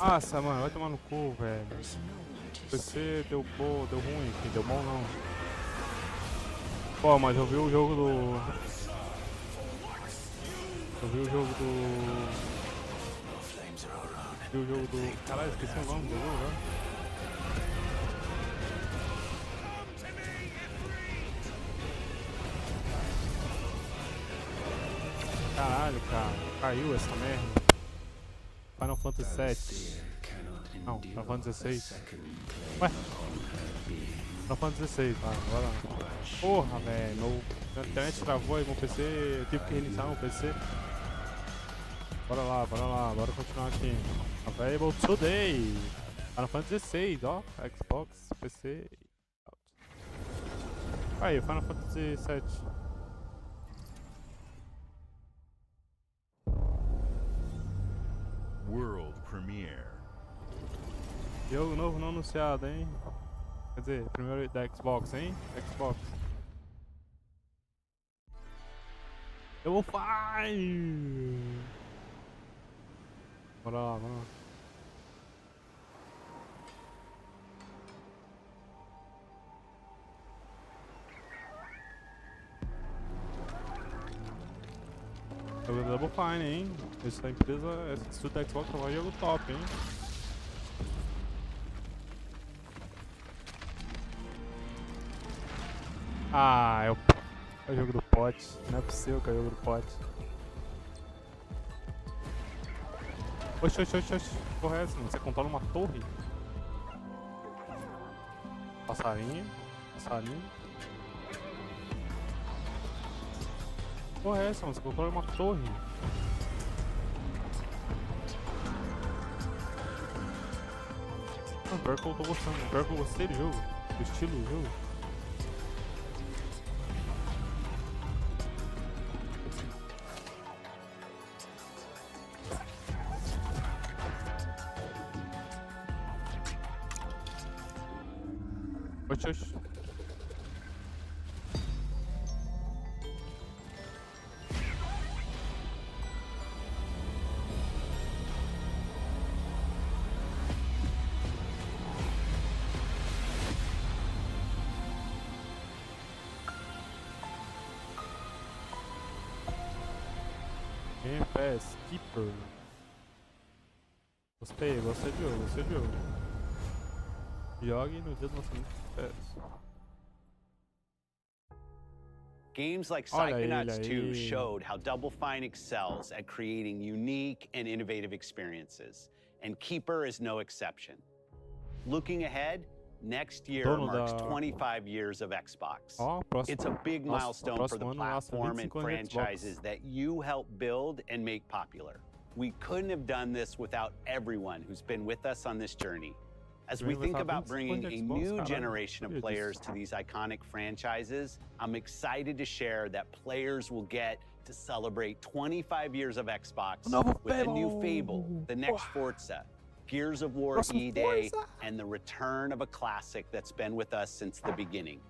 Nossa, mano, vai tomar no cu, velho. PC deu ruim, enfim, deu bom não. Pô, mas eu vi o jogo do... Caralho, esqueci o nome do jogo, né? Caralho, cara. Caiu essa merda. Final Fantasy VII. Não, Final Fantasy XVI. Ué? Final Fantasy XVI, vai, bora lá. Porra, velho. Minha internet travou aí, meu PC. Eu tive que reiniciar meu PC. Bora lá, bora continuar aqui. Available today. Final Fantasy XVI, ó. Xbox, PC. Aí, Final Fantasy VII. World Premiere. Jogo novo não anunciado, hein? Quer dizer, primeiro da Xbox, hein? Xbox. Eu vou fire! Bora lá, bora lá. Jogo da Double Fine, hein? Essa empresa, esse estúdio da Xbox vai jogo top, hein? Ah, é o jogo do pote. Não é possível que é o jogo do pote. Oxi. Porra é essa, mano? Você controla uma torre? Passarinho. Porra é essa, mano? Você controla uma torre. Não, pior que eu tô gostando. Pior que eu gostei do jogo. Do estilo do jogo. Oxi. Game Pass, Keeper. Gostei do jogo. Jogue no dia do lançamento do Game Pass. Games like Psychonauts 2 showed how Double Fine excels at creating unique and innovative experiences, and Keeper is no exception. Looking ahead, next year marks 25 years of Xbox. It's a big milestone for the platform and franchises that you helped build and make popular. We couldn't have done this without everyone who's been with us on this journey. As we think about bringing a new generation of players to these iconic franchises, I'm excited to share that players will get to celebrate 25 years of Xbox with a new Fable, the next Forza, Gears of War E-Day, and the return of a classic that's been with us since the beginning.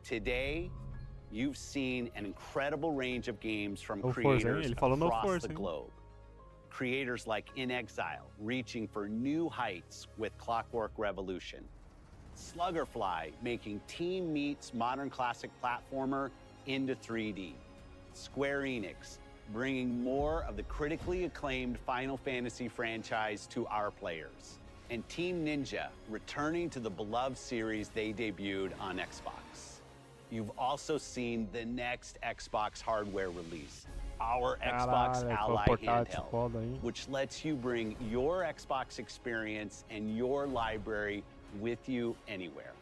Today, you've seen an incredible range of games from creators across the globe. Creators like In Exile, reaching for new heights with Clockwork Revolution. Sluggerfly, making Team Meat's modern classic platformer into 3D. Square Enix, bringing more of the critically acclaimed Final Fantasy franchise to our players. And Team Ninja, returning to the beloved series they debuted on Xbox. You've also seen the next Xbox hardware release, our Xbox Ally handheld, which lets you bring your Xbox experience and your library with you anywhere.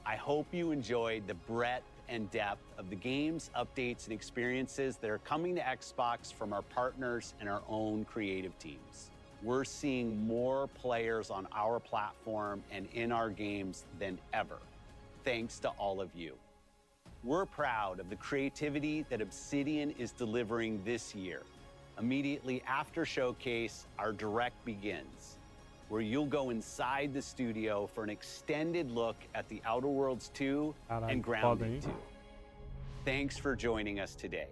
I hope you enjoyed the breadth and depth of the games, updates, and experiences that are coming to Xbox from our partners and our own creative teams. We're seeing more players on our platform and in our games than ever, thanks to all of you. We're proud of the creativity that Obsidian is delivering this year. Immediately after Showcase, our Direct begins, where you'll go inside the studio for an extended look at The Outer Worlds 2 and Grounded 2. Thanks for joining us today.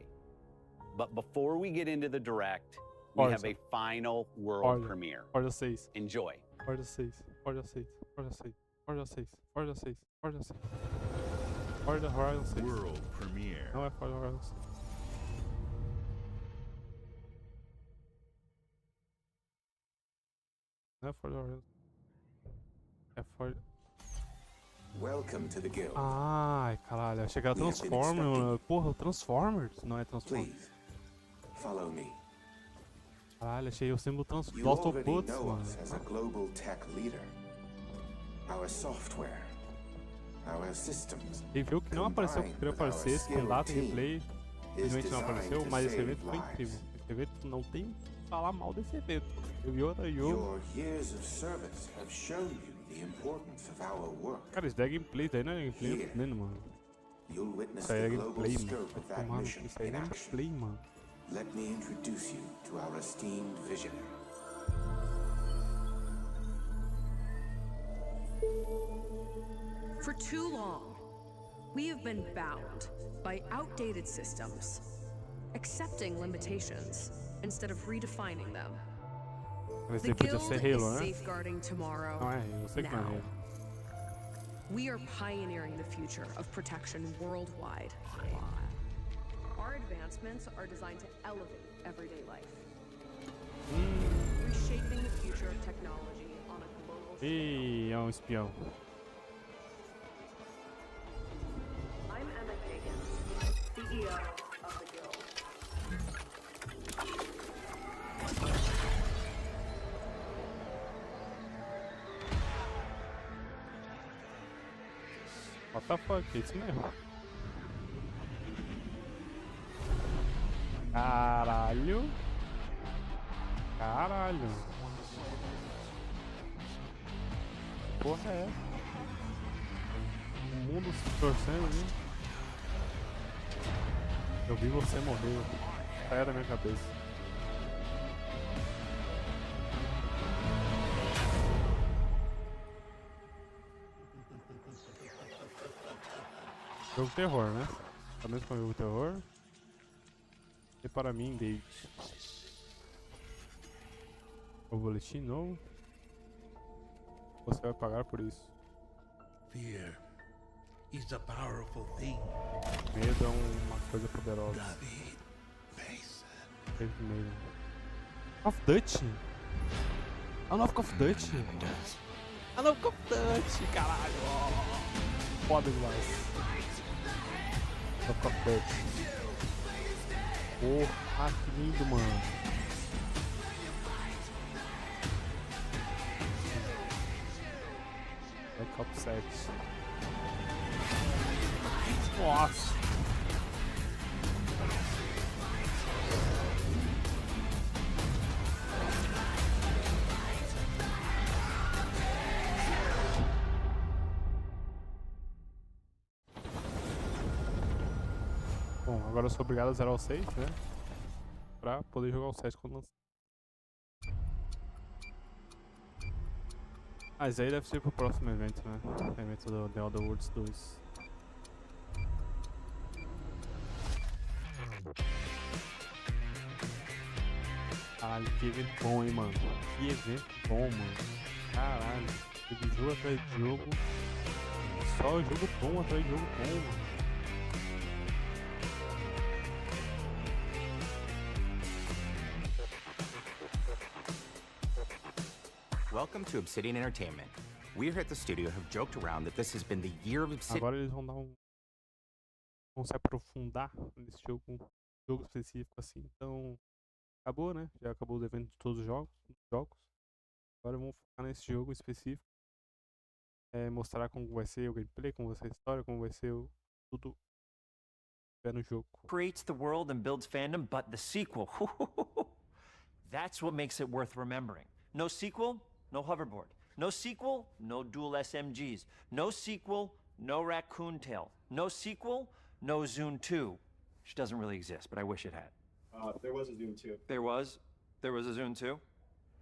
But before we get into the direct, we have a final world premiere. Forza 6. Enjoy. Forza 6. Forza 6. Forza 6. Forza 6. Forza 6. Forza 6. Forza Horizon 6. World premiere. Não é Forza Horizon 6. Não é Forza Horizon. É Forza... Welcome to the guild. Ai, caralho, achei que era Transformers. Porra, Transformers? Não é Transformers. Please, follow me. Caralho, achei o símbolo do You already Autobots, know mano. us as a global tech leader. Our software, our systems. E viu que não apareceu o que queria aparecer, esse com data e gameplay. Infelizmente não apareceu, mas esse evento foi incrível. Esse evento não tem que falar mal desse evento. Eu vi outro jogo. Your years of service have shown you the importance of our work. Cara, isso daí é gameplay, daí não é gameplay, eu tô vendo, mano. You'll witness Isso aí é the global gameplay, mano. scope of that Mano, mission isso aí in não é action. gameplay, mano. Let me introduce you to our esteemed visionary. For too long, we have been bound by outdated systems, accepting limitations instead of redefining them. Mas The ele podia Guild ser is Halo, né? safeguarding tomorrow Não é, eu sei que não é now. Halo. We are pioneering the future of protection worldwide. Our advancements are designed to elevate everyday life, reshaping the future of technology on a global scale. Ih, é um espião. I'm Emma Kagan, CEO of the Guild. What the fuck, é isso mesmo. Caralho. Caralho. Porra é essa? O mundo se torcendo, viu? Eu vi você morrer. Saiu da minha cabeça. Jogo terror, né? Tá mesmo com jogo terror? E para mim, David. O boletim novo. Você vai pagar por isso. Fear is a powerful thing. Medo é uma coisa poderosa. David, face. Sempre medo. Call of Duty? A nova Call of Duty? A nova Call of Duty, caralho! Oh, foda demais. Nova Call of Duty. Porra, que lindo, mano. É Call of 7. Nossa! Bom, agora eu sou obrigado a zerar o 6, né? Pra poder jogar o 7 quando lançar. Ah, isso aí deve ser pro próximo evento, né? Evento do The Other Worlds 2. Caralho, que evento bom, hein, mano? Que evento bom, mano. Caralho, teve jogo atrás de jogo. Só jogo bom atrás de jogo bom, mano. Welcome to Obsidian Entertainment. We here at the studio have joked around that this has been the year of Obsidian. Agora eles vão dar um... vão se aprofundar nesse jogo específico assim. Então, acabou, né? Já acabou o evento de todos os jogos. Agora vamos focar nesse jogo específico. Mostrar como vai ser o gameplay, como vai ser a história, como vai ser tudo que é no jogo. Creates the world and builds fandom, but the sequel, that's what makes it worth remembering. No sequel, no hoverboard. No sequel, no dual SMGs. No sequel, no raccoon tail. No sequel, no Zune 2. Which doesn't really exist, but I wish it had. There was a Zune 2. There was? There was a Zune 2?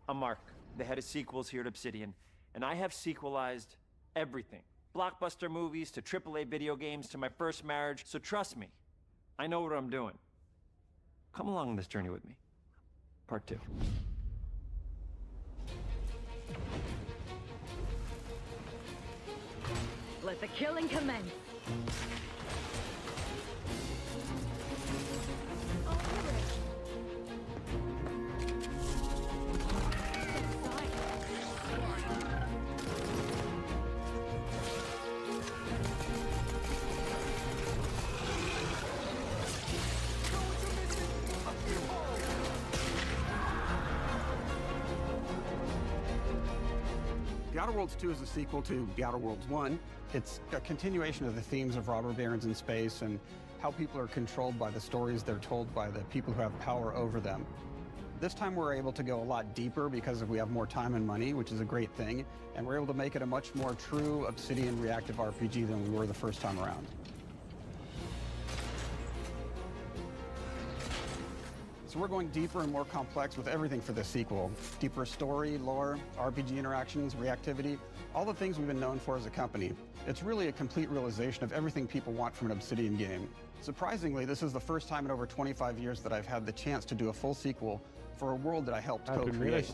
I'm Mark, the head of sequels here at Obsidian, and I have sequelized everything. Blockbuster movies to AAA video games to my first marriage, so trust me, I know what I'm doing. Come along on this journey with me. Part 2. Let the killing commence. The Outer Worlds 2 is a sequel to The Outer Worlds 1. It's a continuation of the themes of robber barons in space and how people are controlled by the stories they're told by the people who have power over them. This time we're able to go a lot deeper because we have more time and money, which is a great thing, and we're able to make it a much more true Obsidian reactive RPG than we were the first time around. So we're going deeper and more complex with everything for this sequel. Deeper story, lore, RPG interactions, reactivity, all the things we've been known for as a company. It's really a complete realization of everything people want from an Obsidian game. Surprisingly, this is the first time in over 25 years that I've had the chance to do a full sequel for a world that I helped co-create.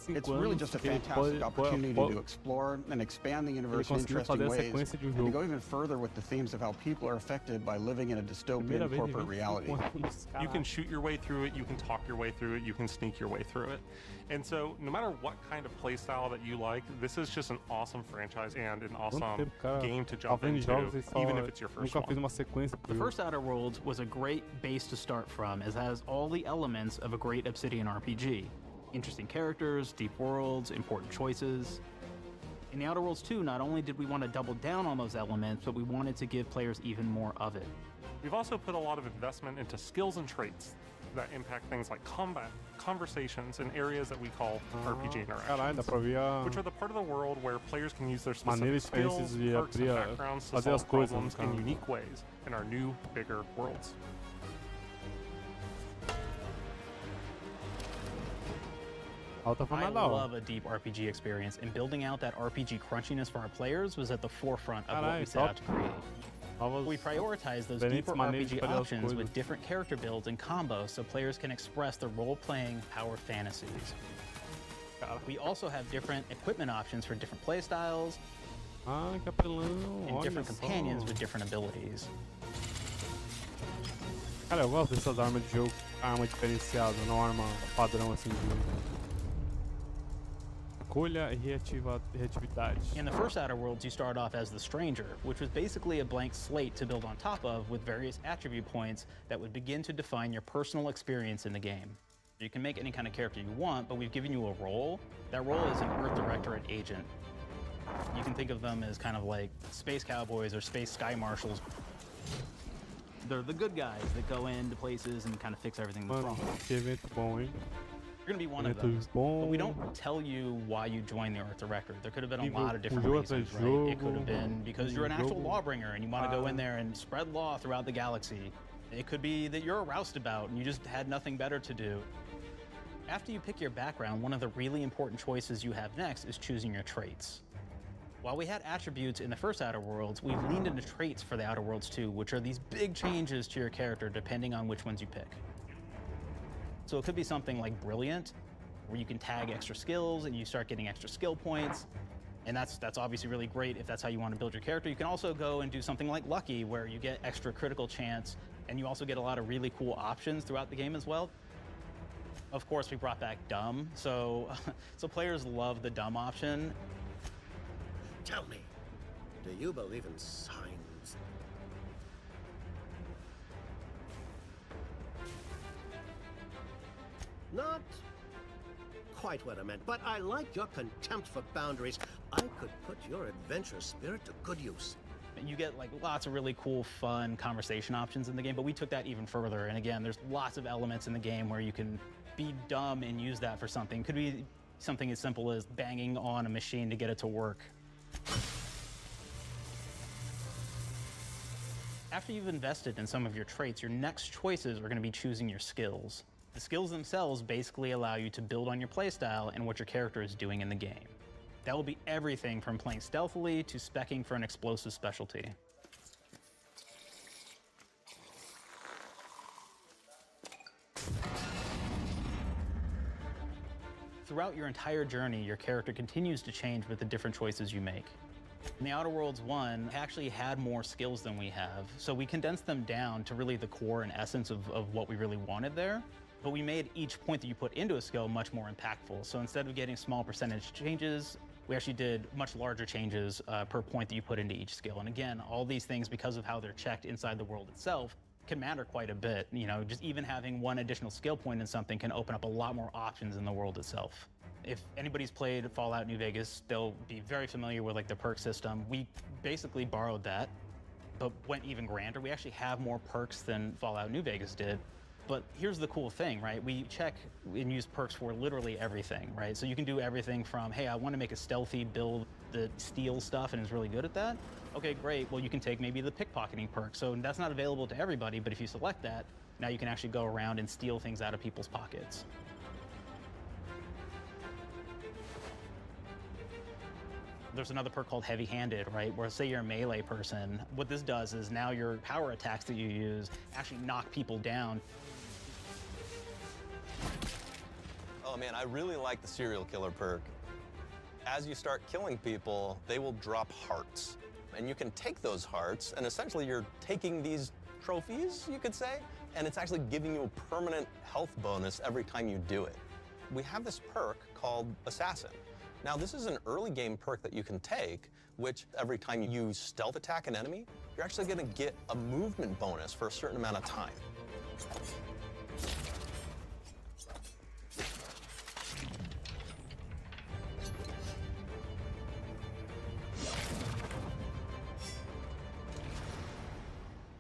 It's really just a fantastic opportunity to explore and expand the universe in interesting ways, and to go even further with the themes of how people are affected by living in a dystopian corporate reality. You can shoot your way through it, you can talk your way through it, you can sneak your way through it. And so no matter what kind of play style that you like, this is just an awesome franchise and an awesome game to jump into, even if it's your first one. The first Outer Worlds was a great base to start from, as it has all the elements of a great Obsidian RPG. Interesting characters, deep worlds, important choices. In the Outer Worlds 2, not only did we want to double down on those elements, but we wanted to give players even more of it. We've also put a lot of investment into skills and traits that impact things like combat, conversations, and areas that we call RPG interactions, which are the part of the world where players can use their specific skills, perks, and backgrounds to solve problems in unique ways in our new, bigger worlds. I love a deep RPG experience, and building out that RPG crunchiness for our players was at the forefront of what we set out to create. We prioritize those deeper RPG options with different character builds and combos so players can express their role-playing power fantasies. We also have different equipment options for different playstyles and different companions with different abilities. Cara, eu gosto dessas armas de jogo, arma diferenciada, não arma padrão assim de escolha e reatividade. In the first Outer Worlds, you start off as the Stranger, which was basically a blank slate to build on top of with various attribute points that would begin to define your personal experience in the game. You can make any kind of character you want, but we've given you a role. That role is an Earth Directorate agent. You can think of them as kind of like space cowboys or space sky marshals. They're the good guys that go into places and kind of fix everything that's wrong. Que evento bom, hein? You're going to be one of them, but we don't tell you why you joined the Earth Directorate. There could have been a lot of different reasons, right? It could have been because you're an actual lawbringer and you want to go in there and spread law throughout the galaxy. It could be that you're a roustabout and you just had nothing better to do. After you pick your background, one of the really important choices you have next is choosing your traits. While we had attributes in the first Outer Worlds, we've leaned into traits for the Outer Worlds 2, which are these big changes to your character depending on which ones you pick. So it could be something like Brilliant, where you can tag extra skills and you start getting extra skill points. And that's obviously really great if that's how you want to build your character. You can also go and do something like Lucky, where you get extra critical chance, and you also get a lot of really cool options throughout the game as well. Of course, we brought back Dumb, so players love the Dumb option. Tell me, do you believe in signs? Not quite what I meant, but I like your contempt for boundaries. I could put your adventurous spirit to good use. You get like lots of really cool, fun conversation options in the game, but we took that even further. And again, there's lots of elements in the game where you can be dumb and use that for something. It could be something as simple as banging on a machine to get it to work. After you've invested in some of your traits, your next choices are going to be choosing your skills. The skills themselves basically allow you to build on your playstyle and what your character is doing in the game. That will be everything from playing stealthily to speccing for an explosive specialty. Throughout your entire journey, your character continues to change with the different choices you make. In the Outer Worlds 1, actually had more skills than we have, so we condensed them down to really the core and essence of what we really wanted there. But we made each point that you put into a skill much more impactful. So instead of getting small percentage changes, we actually did much larger changes per point that you put into each skill. And again, all these things, because of how they're checked inside the world itself, can matter quite a bit. You know, just even having one additional skill point in something can open up a lot more options in the world itself. If anybody's played Fallout New Vegas, they'll be very familiar with like the perk system. We basically borrowed that, but went even grander. We actually have more perks than Fallout New Vegas did. But here's the cool thing, right? We check and use perks for literally everything, right? So you can do everything from, hey, I want to make a stealthy build that steals stuff and is really good at that. Okay, great. Well, you can take maybe the pickpocketing perk. So that's not available to everybody, but if you select that, now you can actually go around and steal things out of people's pockets. There's another perk called heavy-handed, right? Where say you're a melee person, what this does is now your power attacks that you use actually knock people down. Oh man, I really like the serial killer perk. As you start killing people, they will drop hearts. And you can take those hearts, and essentially you're taking these trophies, you could say, and it's actually giving you a permanent health bonus every time you do it. We have this perk called Assassin. Now, this is an early game perk that you can take, which every time you stealth attack an enemy, you're actually going to get a movement bonus for a certain amount of time.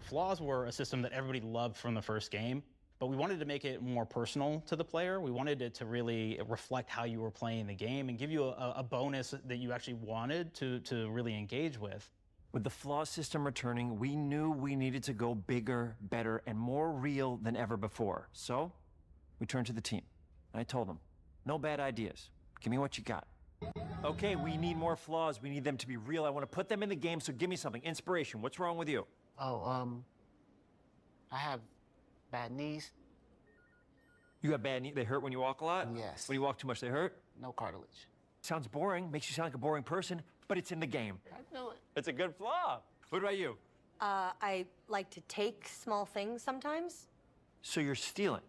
Flaws were a system that everybody loved from the first game, but we wanted to make it more personal to the player. We wanted it to really reflect how you were playing the game and give you a bonus that you actually wanted to really engage with. With the flaw system returning, we knew we needed to go bigger, better, and more real than ever before. So we turned to the team. And I told them, no bad ideas. Give me what you got. Okay, we need more flaws. We need them to be real. I want to put them in the game, so give me something. Inspiration. What's wrong with you? Oh, I have bad knees. You got bad knees? They hurt when you walk a lot? Yes. When you walk too much, they hurt? No cartilage. Sounds boring. Makes you sound like a boring person, but it's in the game. I know it. It's a good flaw. What about you? I like to take small things sometimes. So you're stealing?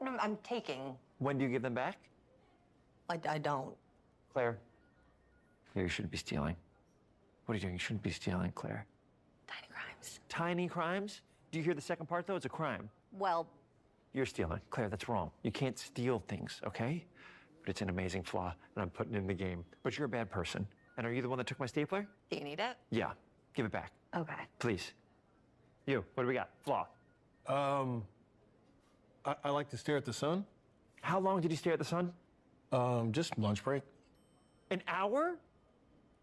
No, I'm taking. When do you give them back? I don't. Claire. Claire, you shouldn't be stealing. What are you doing? You shouldn't be stealing, Claire. Tiny crimes. Tiny crimes? Do you hear the second part, though? It's a crime. Well... You're stealing. Claire, that's wrong. You can't steal things, okay? But it's an amazing flaw, and I'm putting it in the game. But you're a bad person. And are you the one that took my stapler? Do you need it? Yeah. Give it back. Okay. Please. You, what do we got? Flaw. I like to stare at the sun. How long did you stare at the sun? Just lunch break. An hour?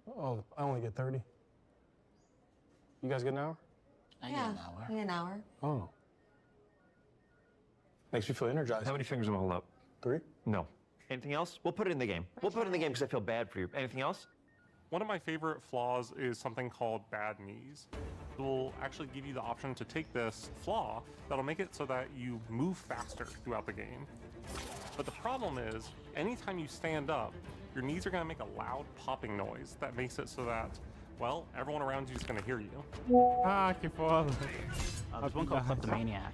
Oh, I only get 30. You guys get an hour? I get an hour. An hour. Oh. Makes me feel energized. How many fingers am I holding up? 3. No. Anything else? We'll put it in the game. We'll put it in the game because I feel bad for you. Anything else? One of my favorite flaws is something called bad knees. It will actually give you the option to take this flaw that'll make it so that you move faster throughout the game. But the problem is, anytime you stand up, your knees are going to make a loud popping noise that makes it so that, well, everyone around you is going to hear you. Ah, que foda. There's one called Kleptomaniac.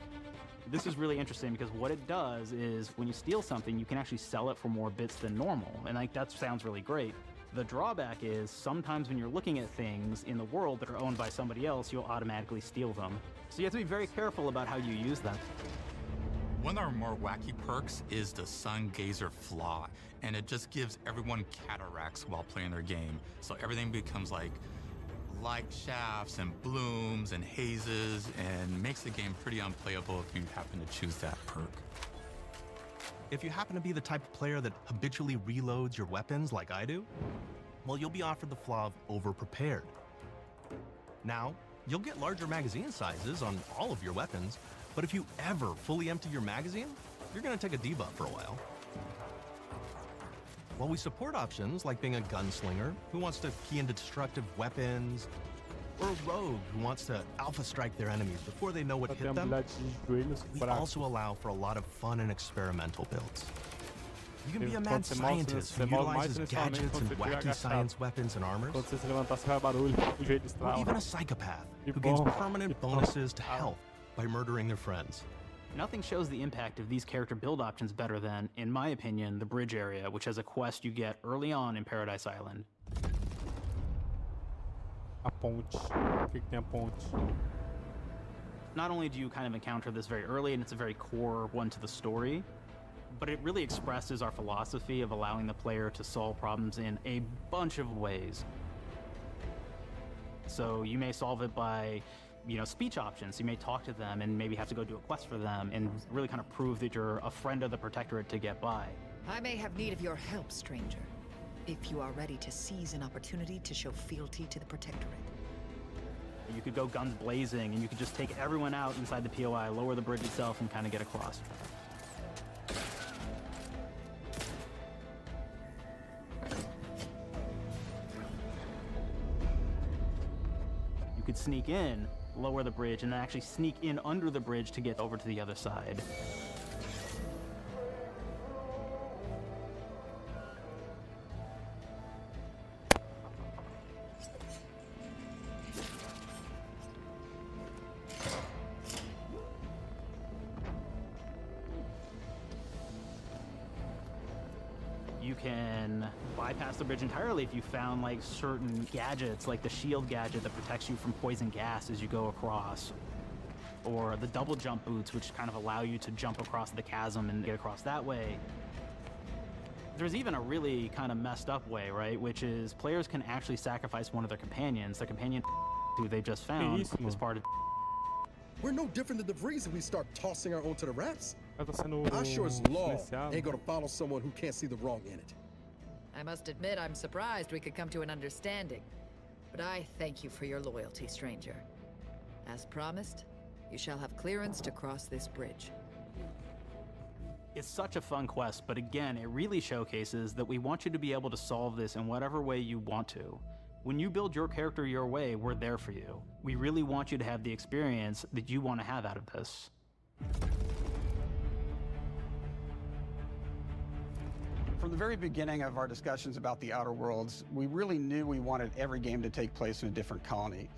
This is really interesting because what it does is when you steal something, you can actually sell it for more bits than normal. And like that sounds really great. The drawback is sometimes when you're looking at things in the world that are owned by somebody else, you'll automatically steal them. So you have to be very careful about how you use them. One of our more wacky perks is the Sun Gazer Flaw, and it just gives everyone cataracts while playing their game. So everything becomes like light shafts and blooms and hazes, and makes the game pretty unplayable if you happen to choose that perk. If you happen to be the type of player that habitually reloads your weapons like I do, well, you'll be offered the flaw of over-prepared. Now, you'll get larger magazine sizes on all of your weapons, but if you ever fully empty your magazine, you're gonna take a debuff for a while. While we support options like being a gunslinger who wants to key into destructive weapons, or a rogue who wants to alpha strike their enemies before they know what hit them, we also allow for a lot of fun and experimental builds. You can be a mad scientist who utilizes gadgets and wacky science weapons and armors. Quando você se levantar, você vai barulho. O jeito de Or estrala. even a psychopath who gains permanent bonuses to health by murdering their friends. Nothing shows the impact of these character build options better than, in my opinion, the bridge area, which has a quest you get early on in Paradise Island. A ponte. O que tem a ponte? Not only do you kind of encounter this very early, and it's a very core one to the story, but it really expresses our philosophy of allowing the player to solve problems in a bunch of ways. So you may solve it by, speech options. You may talk to them and maybe have to go do a quest for them and really kind of prove that you're a friend of the Protectorate to get by. I may have need of your help, stranger, if you are ready to seize an opportunity to show fealty to the Protectorate. You could go guns blazing and you could just take everyone out inside the POI, lower the bridge itself, and kind of get across. You could sneak in, lower the bridge, and then actually sneak in under the bridge to get over to the other side. You can bypass the bridge entirely if you found like certain gadgets, like the shield gadget that protects you from poison gas as you go across, or the double jump boots, which kind of allow you to jump across the chasm and get across that way. There's even a really kind of messed up way, right? Which is players can actually sacrifice one of their companions, the companion who they just found as part of. We're no different than the Breeze if we start tossing our own to the raps. I sure as law ain't gonna follow someone who can't see the wrong in it. I must admit, I'm surprised we could come to an understanding. But I thank you for your loyalty, stranger. As promised, you shall have clearance to cross this bridge. It's such a fun quest, but again, it really showcases that we want you to be able to solve this in whatever way you want to. When you build your character your way, we're there for you. We really want you to have the experience that you want to have out of this. From the very beginning of our discussions about the Outer Worlds, we really knew we wanted every game to take place in a different colony.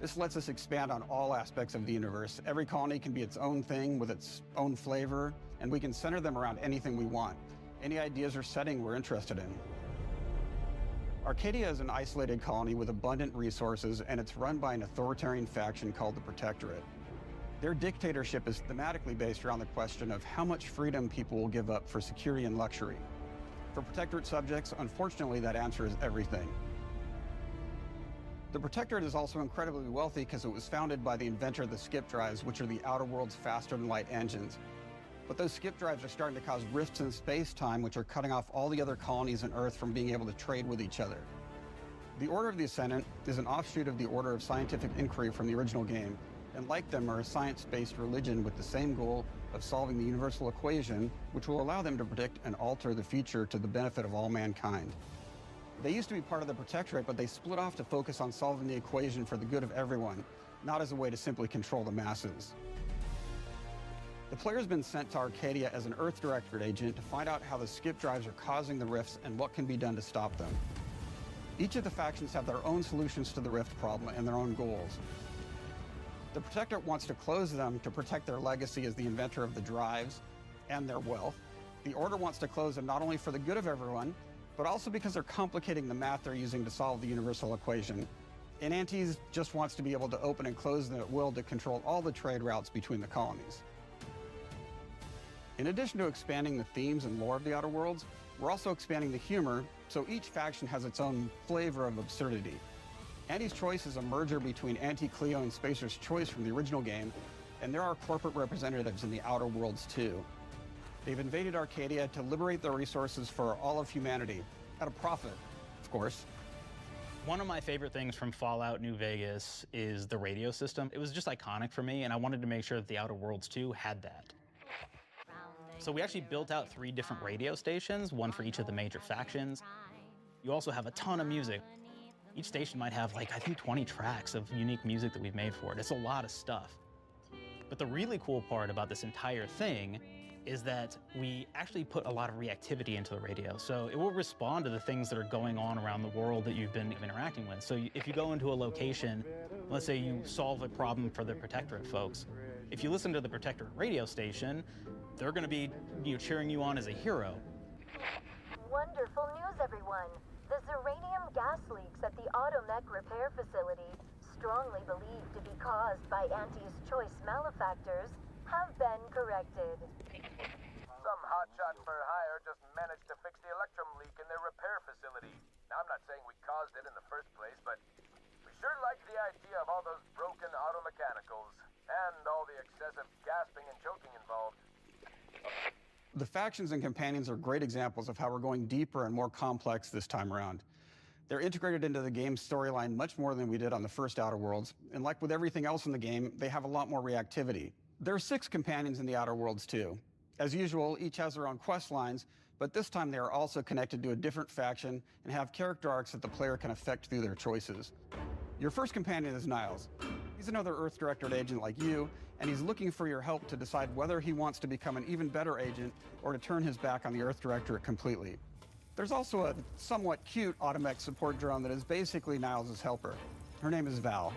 This lets us expand on all aspects of the universe. Every colony can be its own thing with its own flavor, and we can center them around anything we want. Any ideas or setting we're interested in. Arcadia is an isolated colony with abundant resources, and it's run by an authoritarian faction called the Protectorate. Their dictatorship is thematically based around the question of how much freedom people will give up for security and luxury. For Protectorate subjects, unfortunately, that answer is everything. The Protectorate is also incredibly wealthy because it was founded by the inventor of the skip drives, which are the Outer World's faster-than-light engines. But those skip drives are starting to cause rifts in space-time, which are cutting off all the other colonies on Earth from being able to trade with each other. The Order of the Ascendant is an offshoot of the Order of Scientific Inquiry from the original game, and like them are a science-based religion with the same goal of solving the universal equation, which will allow them to predict and alter the future to the benefit of all mankind. They used to be part of the Protectorate, but they split off to focus on solving the equation for the good of everyone, not as a way to simply control the masses. The player's been sent to Arcadia as an Earth Directorate agent to find out how the skip drives are causing the rifts and what can be done to stop them. Each of the factions have their own solutions to the rift problem and their own goals. The Protectorate wants to close them to protect their legacy as the inventor of the drives and their wealth. The Order wants to close them not only for the good of everyone, but also because they're complicating the math they're using to solve the universal equation. And Antes just wants to be able to open and close them at will to control all the trade routes between the colonies. In addition to expanding the themes and lore of the Outer Worlds, we're also expanding the humor, so each faction has its own flavor of absurdity. Anti's Choice is a merger between Anti-Cleo and Spacer's Choice from the original game, and there are corporate representatives in the Outer Worlds too. They've invaded Arcadia to liberate their resources for all of humanity, at a profit, of course. One of my favorite things from Fallout New Vegas is the radio system. It was just iconic for me, and I wanted to make sure that the Outer Worlds 2 had that. So we actually built out 3 different radio stations, one for each of the major factions. You also have a ton of music. Each station might have like, I think 20 tracks of unique music that we've made for it. It's a lot of stuff. But the really cool part about this entire thing is that we actually put a lot of reactivity into the radio. So it will respond to the things that are going on around the world that you've been interacting with. So if you go into a location, let's say you solve a problem for the Protectorate folks, if you listen to the Protectorate radio station, they're going to be cheering you on as a hero. Wonderful news, everyone. The Zeranium gas leaks at the Automech repair facility, strongly believed to be caused by Auntie's choice malefactors, have been corrected. Some hotshot for hire just managed to fix the electrum leak in their repair facility. Now, I'm not saying we caused it in the first place, but we sure like the idea of all those broken auto mechanicals and all the excessive gasping and choking involved. The factions and companions are great examples of how we're going deeper and more complex this time around. They're integrated into the game's storyline much more than we did on the first Outer Worlds, and like with everything else in the game, they have a lot more reactivity. There are 6 companions in the Outer Worlds too. As usual, each has their own quest lines, but this time they are also connected to a different faction and have character arcs that the player can affect through their choices. Your first companion is Niles. He's another Earth-directed agent like you, and he's looking for your help to decide whether he wants to become an even better agent or to turn his back on the Earth Directorate completely. There's also a somewhat cute Automech support drone that is basically Niles' helper. Her name is Val.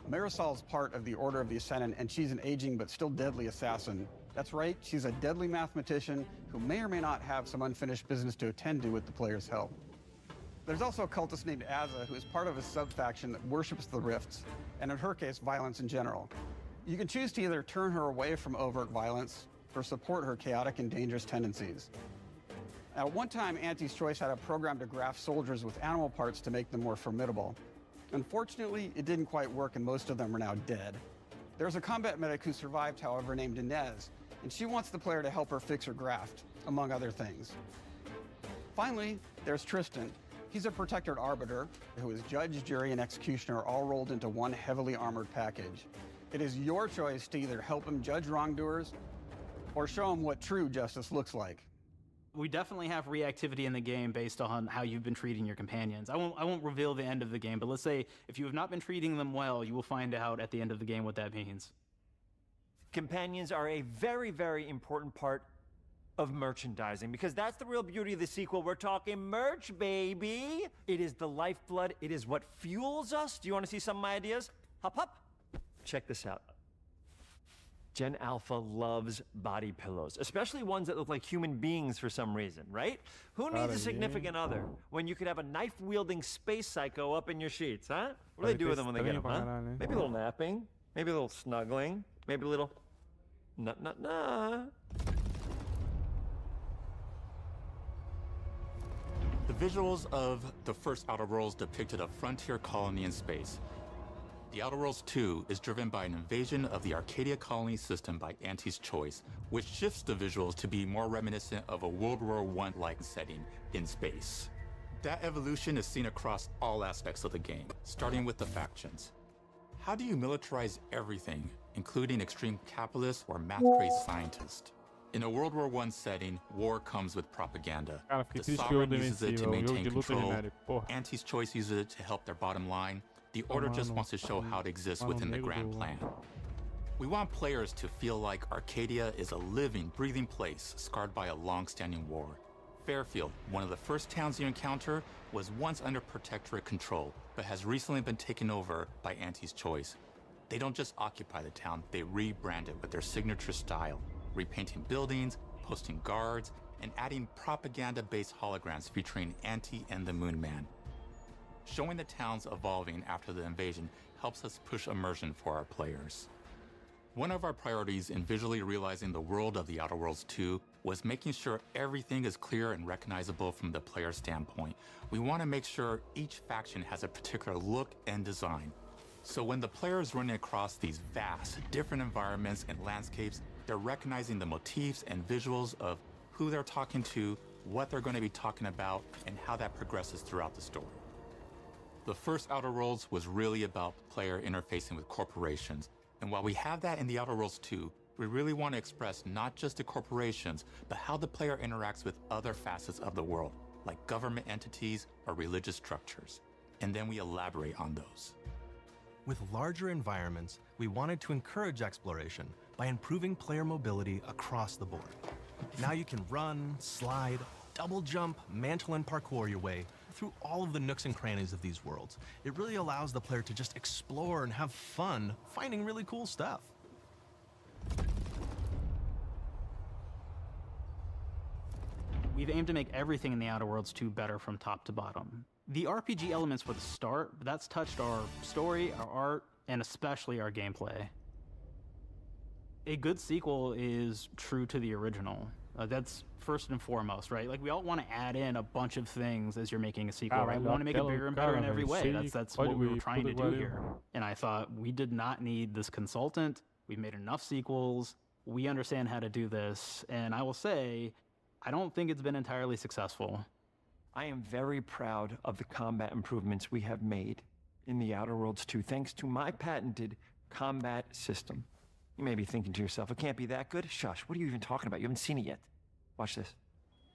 Marisol's part of the Order of the Ascendant, and she's an aging but still deadly assassin. That's right, she's a deadly mathematician who may or may not have some unfinished business to attend to with the player's help. There's also a cultist named Azza, who is part of a sub-faction that worships the rifts, and in her case, violence in general. You can choose to either turn her away from overt violence or support her chaotic and dangerous tendencies. At one time, Auntie's Choice had a program to graft soldiers with animal parts to make them more formidable. Unfortunately, it didn't quite work, and most of them are now dead. There's a combat medic who survived, however, named Inez, and she wants the player to help her fix her graft, among other things. Finally, there's Tristan. He's a protected arbiter who is judge, jury, and executioner all rolled into one heavily armored package. It is your choice to either help him judge wrongdoers or show him what true justice looks like. We definitely have reactivity in the game based on how you've been treating your companions. I won't reveal the end of the game, but let's say if you have not been treating them well, you will find out at the end of the game what that means. Companions are a very, very important part of merchandising, because that's the real beauty of the sequel. We're talking merch, baby. It is the lifeblood. It is what fuels us. Do you want to see some of my ideas? Hop, hop. Check this out. Gen Alpha loves body pillows, especially ones that look like human beings for some reason, right? Who needs a significant other when you could have a knife-wielding space psycho up in your sheets, huh? What do they do with them when they get them, huh? Maybe a little napping, maybe a little snuggling, maybe a little nut. The visuals of the first Outer Worlds depicted a frontier colony in space. The Outer Worlds 2 is driven by an invasion of the Arcadia colony system by Auntie's Choice, which shifts the visuals to be more reminiscent of a World War I-like setting in space. That evolution is seen across all aspects of the game, starting with the factions. How do you militarize everything, including extreme capitalists or math-crazed scientists? In a World War I setting, war comes with propaganda. The Sovereign uses it to maintain control, Auntie's Choice uses it to help their bottom line. The Order just wants to show how it exists within the grand plan. We want players to feel like Arcadia is a living, breathing place scarred by a long-standing war. Fairfield, one of the first towns you encounter, was once under Protectorate control, but has recently been taken over by Auntie's Choice. They don't just occupy the town, they rebrand it with their signature style, repainting buildings, posting guards, and adding propaganda-based holograms featuring Auntie and the Moon Man. Showing the towns evolving after the invasion helps us push immersion for our players. One of our priorities in visually realizing the world of the Outer Worlds 2 was making sure everything is clear and recognizable from the player standpoint. We want to make sure each faction has a particular look and design. So when the player is running across these vast, different environments and landscapes, they're recognizing the motifs and visuals of who they're talking to, what they're going to be talking about, and how that progresses throughout the story. The first Outer Worlds was really about the player interfacing with corporations. And while we have that in the Outer Worlds 2, we really want to express not just the corporations, but how the player interacts with other facets of the world, like government entities or religious structures. And then we elaborate on those. With larger environments, we wanted to encourage exploration, by improving player mobility across the board. Now you can run, slide, double jump, mantle and parkour your way through all of the nooks and crannies of these worlds. It really allows the player to just explore and have fun finding really cool stuff. We've aimed to make everything in the Outer Worlds 2 better from top to bottom. The RPG elements were the start, but that's touched our story, our art, and especially our gameplay. A good sequel is true to the original. That's first and foremost, right? Like, we all want to add in a bunch of things as you're making a sequel, right? We want to make it bigger and better in every way. That's what we were trying to do here. And I thought, we did not need this consultant. We've made enough sequels. We understand how to do this. And I will say, I don't think it's been entirely successful. I am very proud of the combat improvements we have made in the Outer Worlds 2, thanks to my patented combat system. You may be thinking to yourself, it can't be that good? Shush, what are you even talking about? You haven't seen it yet. Watch this.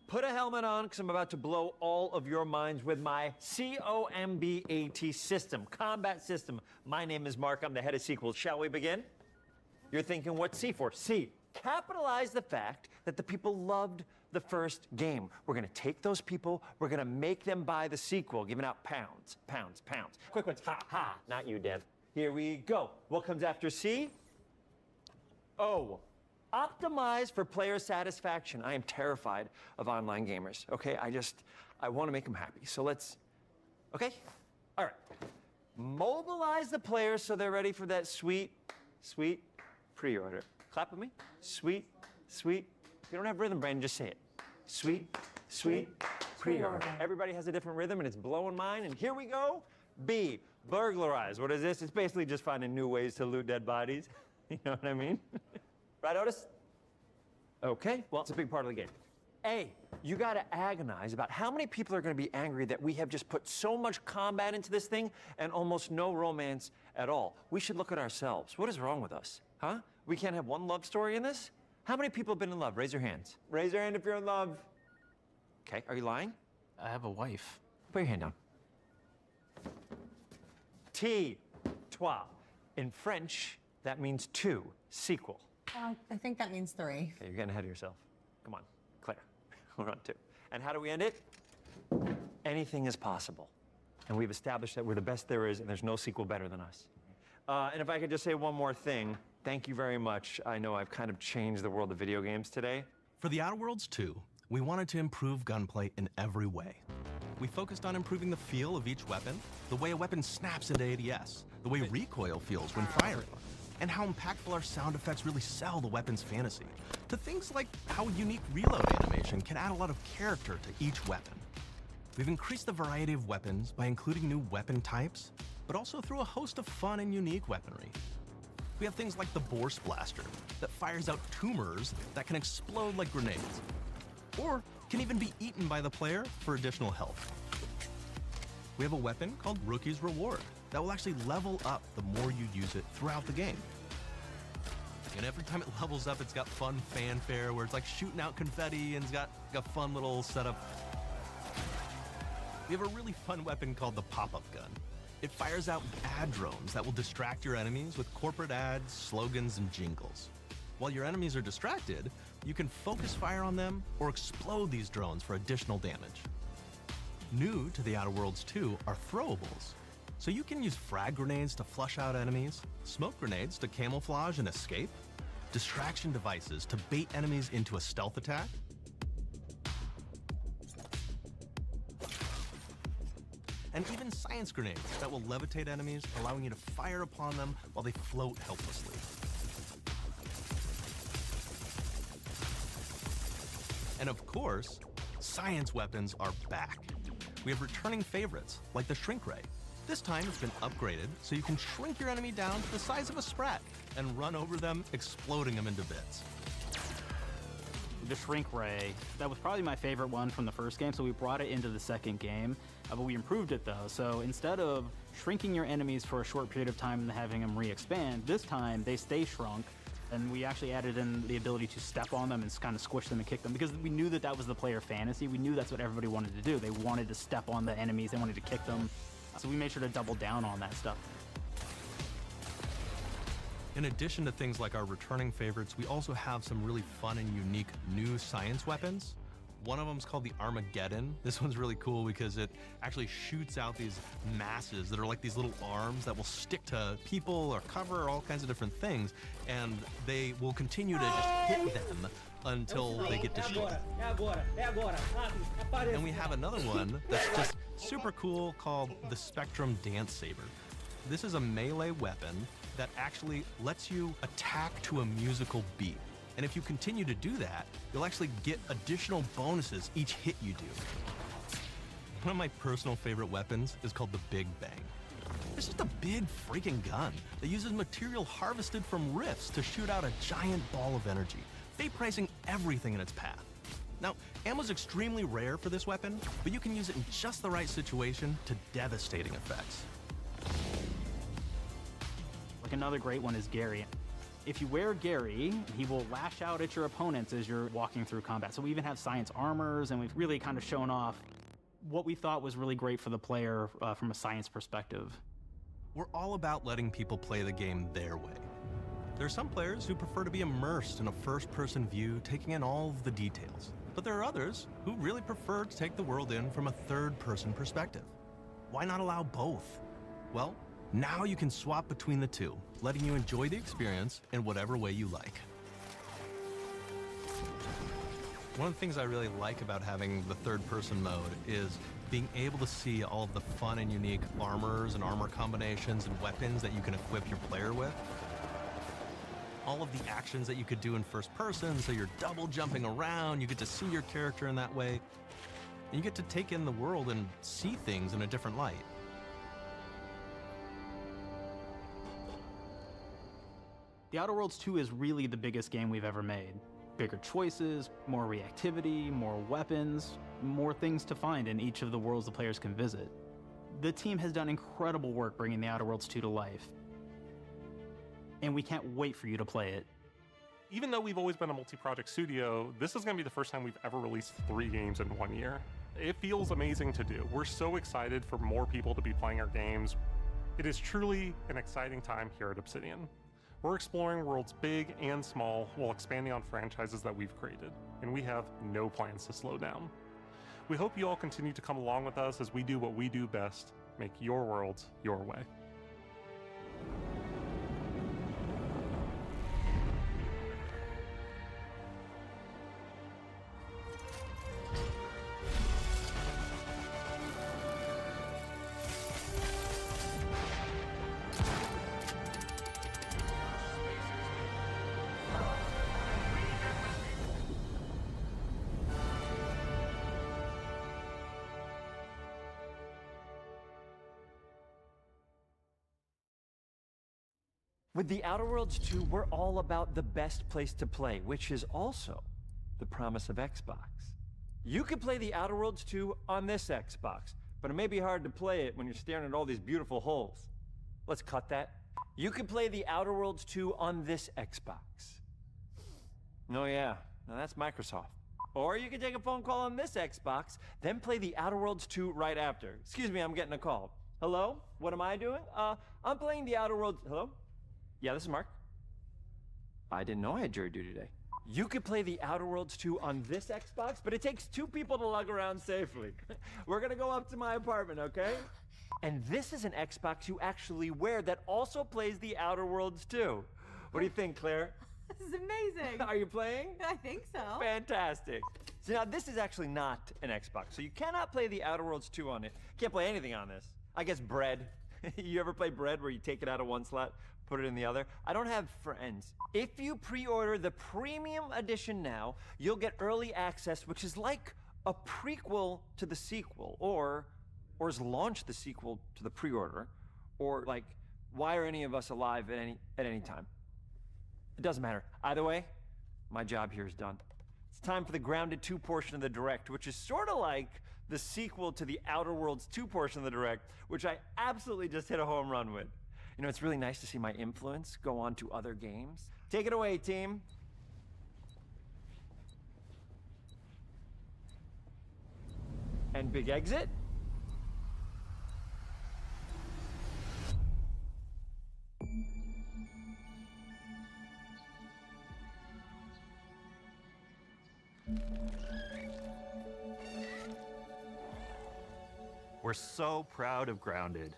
Put a helmet on, because I'm about to blow all of your minds with my COMBAT system, combat system. My name is Mark, I'm the head of sequels. Shall we begin? You're thinking, what's C for? C, capitalize the fact that the people loved the first game. We're gonna take those people, we're gonna make them buy the sequel, giving out pounds, pounds, pounds. Quick ones, ha, ha, not you, Dev. Here we go. What comes after C? O, optimize for player satisfaction. I am terrified of online gamers, okay? I wanna make them happy, so let's, okay? All right. Mobilize the players so they're ready for that sweet, sweet pre-order. Clap with me. Sweet, sweet. If you don't have rhythm, Brandon, just say it. Sweet, sweet pre-order. Everybody has a different rhythm, and it's blowing mine, and here we go. B, burglarize. What is this? It's basically just finding new ways to loot dead bodies. You know what I mean? Right, Otis? Okay, well, it's a big part of the game. A, you gotta agonize about how many people are gonna be angry that we have just put so much combat into this thing and almost no romance at all. We should look at ourselves. What is wrong with us, huh? We can't have one love story in this? How many people have been in love? Raise your hands. Raise your hand if you're in love. Okay, are you lying? I have a wife. Put your hand down. T, trois. In French, that means two, sequel. I think that means 3. Okay, you're getting ahead of yourself. Come on, Claire. We're on 2. And how do we end it? Anything is possible. And we've established that we're the best there is, and there's no sequel better than us. And if I could just say one more thing, thank you very much. I know I've kind of changed the world of video games today. For the Outer Worlds 2, we wanted to improve gunplay in every way. We focused on improving the feel of each weapon, the way a weapon snaps into ADS, the way recoil feels when firing, and how impactful our sound effects really sell the weapon's fantasy, to things like how unique reload animation can add a lot of character to each weapon. We've increased the variety of weapons by including new weapon types, but also through a host of fun and unique weaponry. We have things like the Bourse Blaster that fires out tumors that can explode like grenades, or can even be eaten by the player for additional health. We have a weapon called Rookie's Reward that will actually level up the more you use it throughout the game. And every time it levels up, it's got fun fanfare where it's like shooting out confetti and it's got a fun little setup. We have a really fun weapon called the Pop-Up Gun. It fires out ad drones that will distract your enemies with corporate ads, slogans, and jingles. While your enemies are distracted, you can focus fire on them or explode these drones for additional damage. New to the Outer Worlds 2 are throwables. So you can use frag grenades to flush out enemies, smoke grenades to camouflage and escape, distraction devices to bait enemies into a stealth attack, and even science grenades that will levitate enemies, allowing you to fire upon them while they float helplessly. And of course, science weapons are back. We have returning favorites, like the Shrink Ray. This time it's been upgraded so you can shrink your enemy down to the size of a sprat and run over them, exploding them into bits. The Shrink Ray, that was probably my favorite one from the first game, so we brought it into the second game, but we improved it though. So instead of shrinking your enemies for a short period of time and having them re-expand, this time they stay shrunk, and we actually added in the ability to step on them and kind of squish them and kick them, because we knew that that was the player fantasy. We knew that's what everybody wanted to do. They wanted to step on the enemies, they wanted to kick them, so we made sure to double down on that stuff. In addition to things like our returning favorites, we also have some really fun and unique new science weapons. One of them is called the Armageddon. This one's really cool because it actually shoots out these masses that are like these little arms that will stick to people or cover or all kinds of different things, and they will continue to just hit them until they get destroyed. And we have another one that's just super cool called the Spectrum Dance Saber. This is a melee weapon that actually lets you attack to a musical beat. And if you continue to do that, you'll actually get additional bonuses each hit you do. One of my personal favorite weapons is called the Big Bang. It's just a big freaking gun that uses material harvested from rifts to shoot out a giant ball of energy, vaporizing everything in its path. Now, ammo's extremely rare for this weapon, but you can use it in just the right situation to devastating effects. Like another great one is Gary. If you wear Gary, he will lash out at your opponents as you're walking through combat. So we even have science armors, and we've really kind of shown off what we thought was really great for the player from a science perspective. We're all about letting people play the game their way. There are some players who prefer to be immersed in a first-person view, taking in all of the details. But there are others who really prefer to take the world in from a third-person perspective. Why not allow both? Well, now you can swap between the two, letting you enjoy the experience in whatever way you like. One of the things I really like about having the third-person mode is being able to see all of the fun and unique armors and armor combinations and weapons that you can equip your player with. All of the actions that you could do in first person, so you're double jumping around, you get to see your character in that way, and you get to take in the world and see things in a different light. The Outer Worlds 2 is really the biggest game we've ever made. Bigger choices, more reactivity, more weapons, more things to find in each of the worlds the players can visit. The team has done incredible work bringing the Outer Worlds 2 to life, and we can't wait for you to play it. Even though we've always been a multi-project studio, this is going to be the first time we've ever released 3 games in 1 year. It feels amazing to do. We're so excited for more people to be playing our games. It is truly an exciting time here at Obsidian. We're exploring worlds big and small while expanding on franchises that we've created, and we have no plans to slow down. We hope you all continue to come along with us as we do what we do best, make your worlds your way. With the Outer Worlds 2, we're all about the best place to play, which is also the promise of Xbox. You can play the Outer Worlds 2 on this Xbox, but it may be hard to play it when you're staring at all these beautiful holes. Let's cut that. You can play the Outer Worlds 2 on this Xbox. Oh yeah, now that's Microsoft. Or you can take a phone call on this Xbox, then play the Outer Worlds 2 right after. Excuse me, I'm getting a call. Hello? What am I doing? I'm playing the Outer Worlds. Hello? Yeah, this is Mark. I didn't know I had jury duty today. You could play the Outer Worlds 2 on this Xbox, but it takes 2 people to lug around safely. We're gonna go up to my apartment, okay? And this is an Xbox you actually wear that also plays the Outer Worlds 2. What do you think, Claire? This is amazing. Are you playing? I think so. Fantastic. So now this is actually not an Xbox, so you cannot play the Outer Worlds 2 on it. Can't play anything on this. I guess Bread. You ever play Bread where you take it out of one slot, put it in the other? I don't have friends. If you pre-order the premium edition now, you'll get early access, which is like a prequel to the sequel, or has launched the sequel to the pre-order, or like, why are any of us alive at any time? It doesn't matter. Either way, my job here is done. It's time for the Grounded 2 portion of the Direct, which is sort of like the sequel to the Outer Worlds 2 portion of the Direct, which I absolutely just hit a home run with. You know, it's really nice to see my influence go on to other games. Take it away, team. And big exit. We're so proud of Grounded.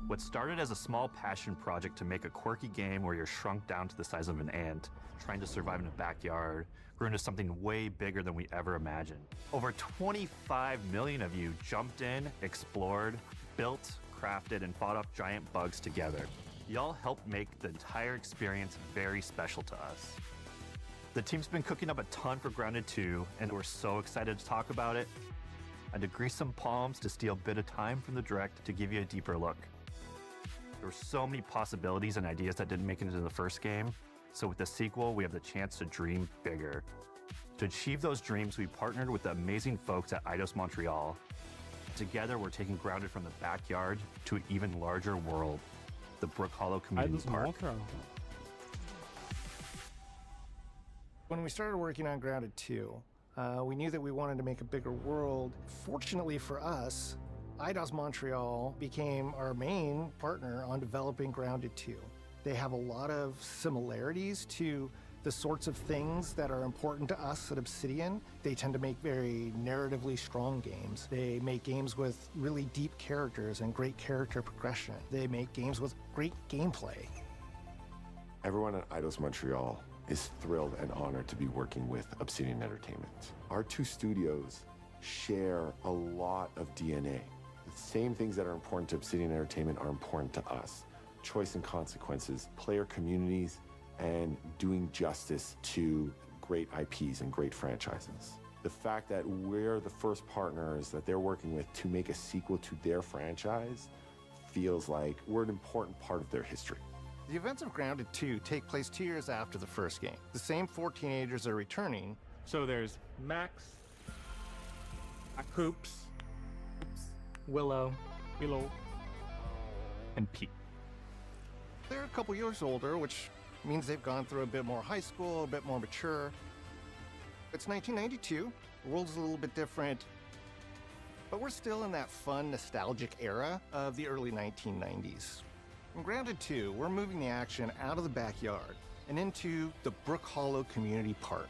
What started as a small passion project to make a quirky game where you're shrunk down to the size of an ant, trying to survive in a backyard, grew into something way bigger than we ever imagined. Over 25 million of you jumped in, explored, built, crafted, and fought off giant bugs together. Y'all helped make the entire experience very special to us. The team's been cooking up a ton for Grounded 2, and we're so excited to talk about it. I had to grease some palms to steal a bit of time from the direct to give you a deeper look. There were so many possibilities and ideas that didn't make it into the first game, so with the sequel, we have the chance to dream bigger. To achieve those dreams, we partnered with the amazing folks at Eidos Montreal. Together, we're taking Grounded from the backyard to an even larger world, the Brook Hollow Community Park. When we started working on Grounded 2, we knew that we wanted to make a bigger world. Fortunately for us, Eidos Montreal became our main partner on developing Grounded 2. They have a lot of similarities to the sorts of things that are important to us at Obsidian. They tend to make very narratively strong games. They make games with really deep characters and great character progression. They make games with great gameplay. Everyone at Eidos Montreal is thrilled and honored to be working with Obsidian Entertainment. Our two studios share a lot of DNA. The same things that are important to Obsidian Entertainment are important to us. Choice and consequences, player communities, and doing justice to great IPs and great franchises. The fact that we're the first partners that they're working with to make a sequel to their franchise feels like we're an important part of their history. The events of Grounded 2 take place 2 years after the first game. The same 4 teenagers are returning. So there's Max, Hoops, Willow, and Pete. They're a couple years older, which means they've gone through a bit more high school, a bit more mature. It's 1992. The world's a little bit different, but we're still in that fun, nostalgic era of the early 1990s. In Grounded 2, we're moving the action out of the backyard and into the Brook Hollow Community Park.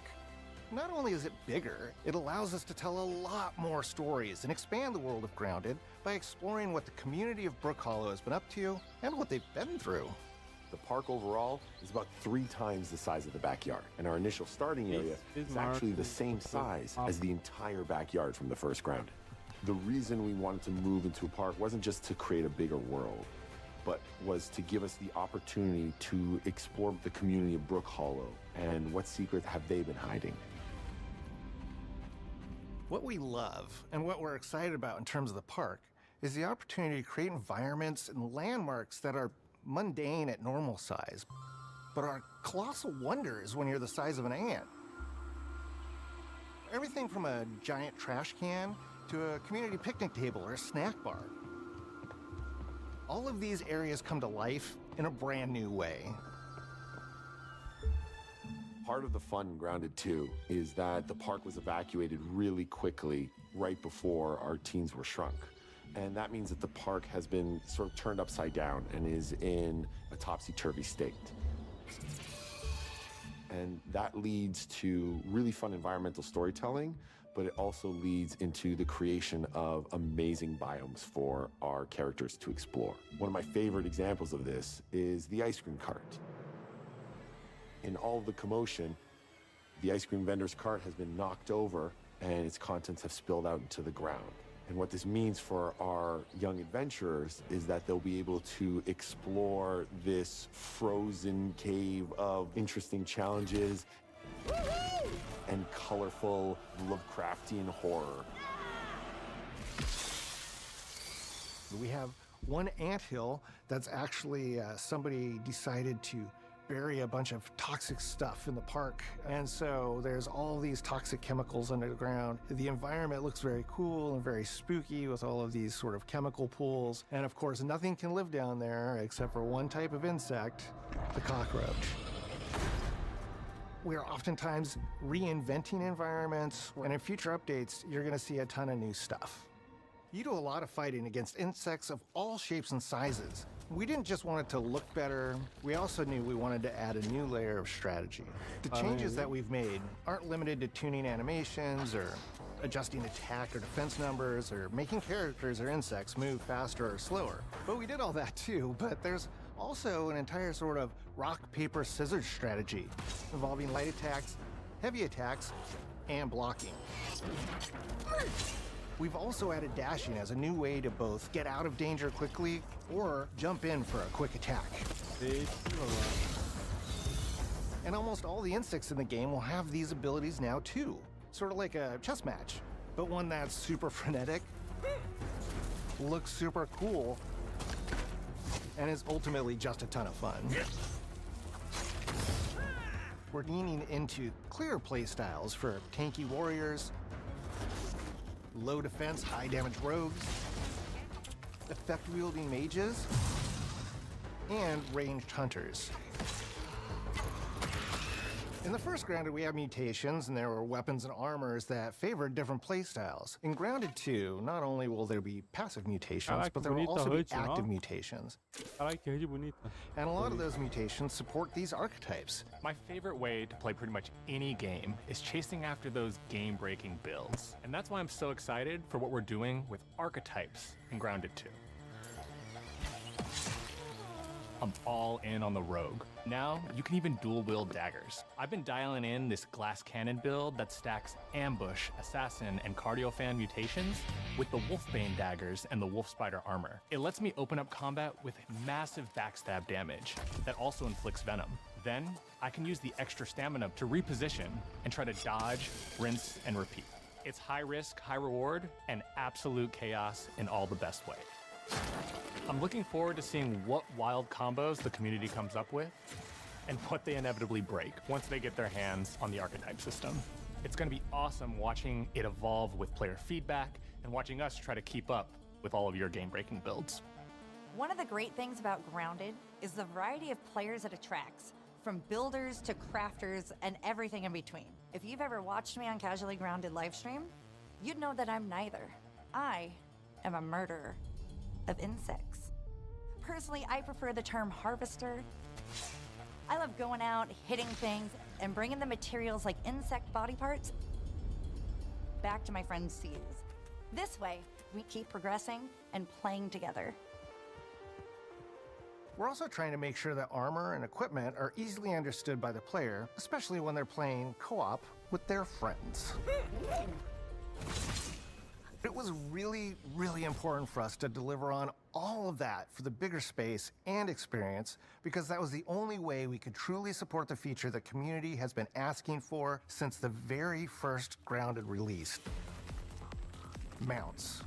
Not only is it bigger, it allows us to tell a lot more stories and expand the world of Grounded by exploring what the community of Brook Hollow has been up to and what they've been through. The park overall is about 3 times the size of the backyard, and our initial starting area is actually the same size as the entire backyard from the first Grounded. The reason we wanted to move into a park wasn't just to create a bigger world, but was to give us the opportunity to explore the community of Brook Hollow and what secrets have they been hiding. What we love and what we're excited about in terms of the park is the opportunity to create environments and landmarks that are mundane at normal size, but are colossal wonders when you're the size of an ant. Everything from a giant trash can to a community picnic table or a snack bar. All of these areas come to life in a brand new way. Part of the fun in Grounded 2 is that the park was evacuated really quickly right before our teens were shrunk. And that means that the park has been sort of turned upside down and is in a topsy-turvy state. And that leads to really fun environmental storytelling, but it also leads into the creation of amazing biomes for our characters to explore. One of my favorite examples of this is the ice cream cart. In all of the commotion, the ice cream vendor's cart has been knocked over and its contents have spilled out into the ground. And what this means for our young adventurers is that they'll be able to explore this frozen cave of interesting challenges and colorful Lovecraftian horror. We have one anthill that's actually somebody decided to bury a bunch of toxic stuff in the park. And so there's all these toxic chemicals underground. The environment looks very cool and very spooky with all of these sort of chemical pools. And of course, nothing can live down there except for one type of insect, the cockroach. We are oftentimes reinventing environments, and in future updates, you're gonna see a ton of new stuff. You do a lot of fighting against insects of all shapes and sizes. We didn't just want it to look better, we also knew we wanted to add a new layer of strategy. The changes that we've made aren't limited to tuning animations or adjusting attack or defense numbers, or making characters or insects move faster or slower. But we did all that too, but there's also an entire sort of rock, paper, scissors strategy involving light attacks, heavy attacks, and blocking. We've also added dashing as a new way to both get out of danger quickly or jump in for a quick attack. And almost all the insects in the game will have these abilities now too. Sort of like a chess match, but one that's super frenetic, looks super cool, and is ultimately just a ton of fun. We're leaning into clear play styles for tanky warriors, low defense, high damage rogues, effect-wielding mages, and ranged hunters. In the first Grounded, we have mutations, and there were weapons and armors that favored different playstyles. In Grounded 2, not only will there be passive mutations, but there will also be active mutations. And a lot of those mutations support these archetypes. My favorite way to play pretty much any game is chasing after those game-breaking builds. And that's why I'm so excited for what we're doing with archetypes in Grounded 2. I'm all in on the rogue. Now, you can even dual-wield daggers. I've been dialing in this glass cannon build that stacks ambush, assassin, and cardiofan mutations with the wolfbane daggers and the wolf spider armor. It lets me open up combat with massive backstab damage that also inflicts venom. Then, I can use the extra stamina to reposition and try to dodge, rinse, and repeat. It's high risk, high reward, and absolute chaos in all the best way. I'm looking forward to seeing what wild combos the community comes up with and what they inevitably break once they get their hands on the archetype system. It's going to be awesome watching it evolve with player feedback and watching us try to keep up with all of your game-breaking builds. One of the great things about Grounded is the variety of players it attracts, from builders to crafters and everything in between. If you've ever watched me on Casually Grounded livestream, you'd know that I'm neither. I am a murderer of insects. Personally, I prefer the term harvester. I love going out, hitting things, and bringing the materials like insect body parts back to my friends to use. This way, we keep progressing and playing together. We're also trying to make sure that armor and equipment are easily understood by the player, especially when they're playing co-op with their friends. It was really, really important for us to deliver on all of that for the bigger space and experience, because that was the only way we could truly support the feature the community has been asking for since the very first Grounded release. Mounts.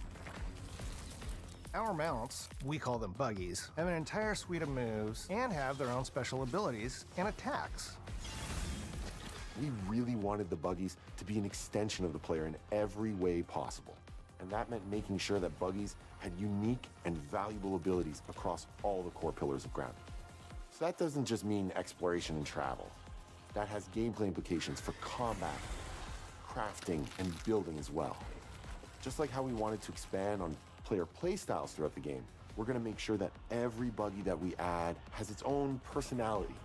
Our mounts, we call them buggies, have an entire suite of moves and have their own special abilities and attacks. We really wanted the buggies to be an extension of the player in every way possible. And that meant making sure that buggies had unique and valuable abilities across all the core pillars of Grounded. So that doesn't just mean exploration and travel. That has gameplay implications for combat, crafting, and building as well. Just like how we wanted to expand on player playstyles throughout the game, we're going to make sure that every buggy that we add has its own personality.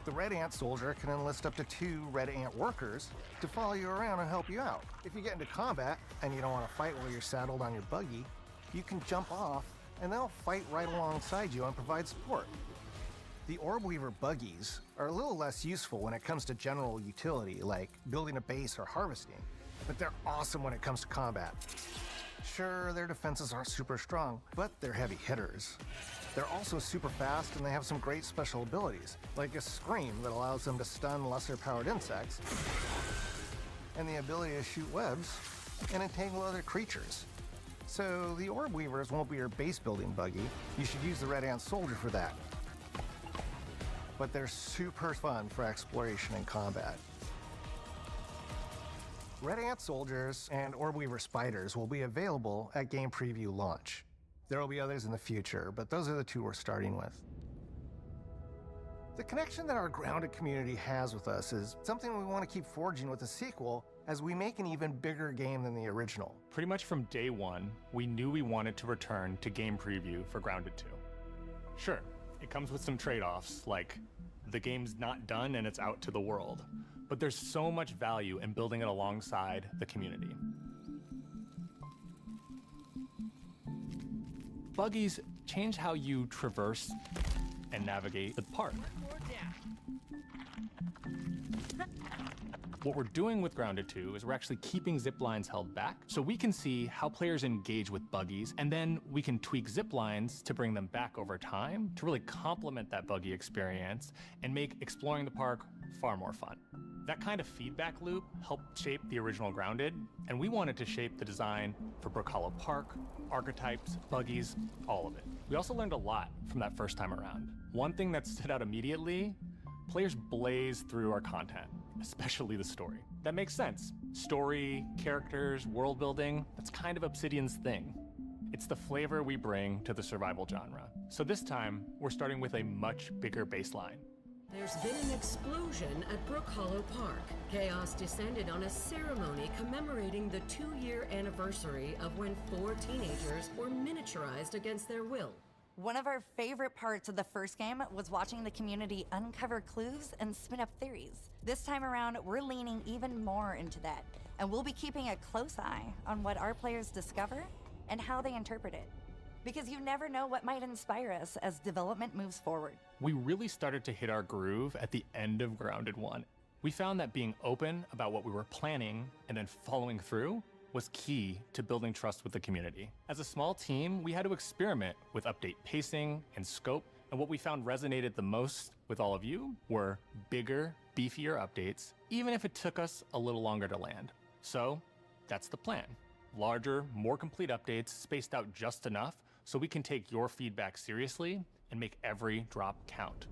The Red Ant Soldier can enlist up to 2 Red Ant workers to follow you around and help you out. If you get into combat and you don't want to fight while you're saddled on your buggy, you can jump off and they'll fight right alongside you and provide support. The Orb Weaver buggies are a little less useful when it comes to general utility, like building a base or harvesting, but they're awesome when it comes to combat. Sure, their defenses aren't super strong, but they're heavy hitters. They're also super fast, and they have some great special abilities, like a scream that allows them to stun lesser-powered insects, and the ability to shoot webs and entangle other creatures. So the Orb Weavers won't be your base-building buggy. You should use the Red Ant Soldier for that. But they're super fun for exploration and combat. Red Ant Soldiers and Orb Weaver Spiders will be available at game preview launch. There will be others in the future, but those are the 2 we're starting with. The connection that our Grounded community has with us is something we want to keep forging with the sequel as we make an even bigger game than the original. Pretty much from day one, we knew we wanted to return to game preview for Grounded 2. Sure, it comes with some trade-offs, like the game's not done and it's out to the world. but there's so much value in building it alongside the community. Buggies change how you traverse and navigate the park. What we're doing with Grounded 2 is we're actually keeping zip lines held back so we can see how players engage with buggies, and then we can tweak zip lines to bring them back over time to really complement that buggy experience and make exploring the park far more fun. That kind of feedback loop helped shape the original Grounded, and we wanted to shape the design for Brook Hollow Park, archetypes, buggies, all of it. We also learned a lot from that first time around. One thing that stood out immediately, players blaze through our content, especially the story. That makes sense. Story, characters, world building, that's kind of Obsidian's thing. It's the flavor we bring to the survival genre. So this time, we're starting with a much bigger baseline. There's been an explosion at Brook Hollow Park. Chaos descended on a ceremony commemorating the 2-year anniversary of when 4 teenagers were miniaturized against their will. One of our favorite parts of the first game was watching the community uncover clues and spin up theories. This time around, we're leaning even more into that, and we'll be keeping a close eye on what our players discover and how they interpret it. Because you never know what might inspire us as development moves forward. We really started to hit our groove at the end of Grounded 1. We found that being open about what we were planning and then following through was key to building trust with the community. As a small team, we had to experiment with update pacing and scope, and what we found resonated the most with all of you were bigger, beefier updates, even if it took us a little longer to land. So that's the plan. Larger, more complete updates spaced out just enough so we can take your feedback seriously and make every drop count.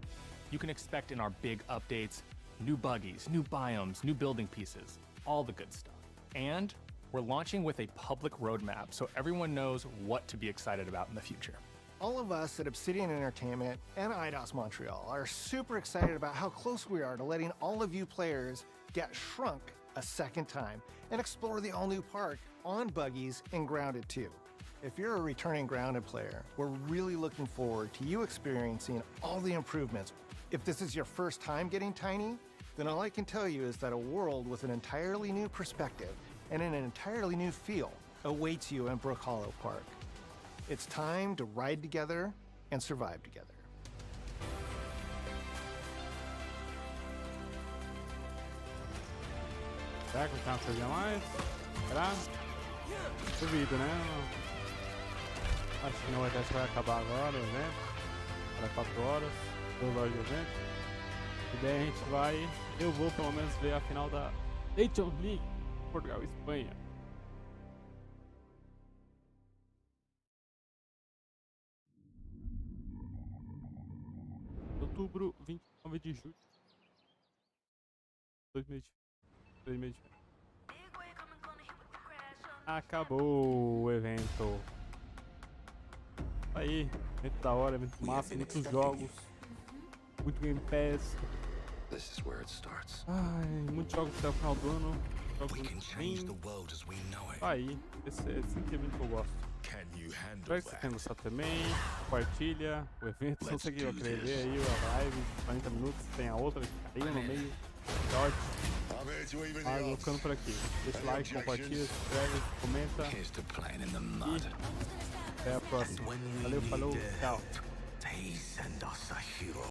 You can expect in our big updates, new buggies, new biomes, new building pieces, all the good stuff. And we're launching with a public roadmap so everyone knows what to be excited about in the future. All of us at Obsidian Entertainment and IDOS Montreal are super excited about how close we are to letting all of you players get shrunk a second time and explore the all-new park on buggies in Grounded 2. If you're a returning Grounded player, we're really looking forward to you experiencing all the improvements. If this is your first time getting Tiny, then all I can tell you is that a world with an entirely new perspective and an entirely new feel awaits you in Brook Hollow Park. It's time to ride together and survive together. Será que vai fazer mais? Será? Duvido, né? Acho que não, vai acabar agora o evento. Para 4 horas, 2 horas de evento. E daí a gente vai, eu vou pelo menos ver a final da Nations League, Portugal e Espanha. Outubro, 29 de julho. 2020. Acabou o evento. Aí, evento da hora, evento massa, muitos jogos, muito Game Pass. Ai, muitos jogos até o final do ano. Jogos aí, esse é sempre evento que eu gosto. Espero que você tenha gostado também. Compartilha o evento. Se você quer querer ver aí a live, 40 minutos, tem a outra que caiu no meio. Short. Ah, vou ficando por aqui. Deixa o like, compartilha, se inscreve, comenta. E até a próxima. Valeu, falou, tchau.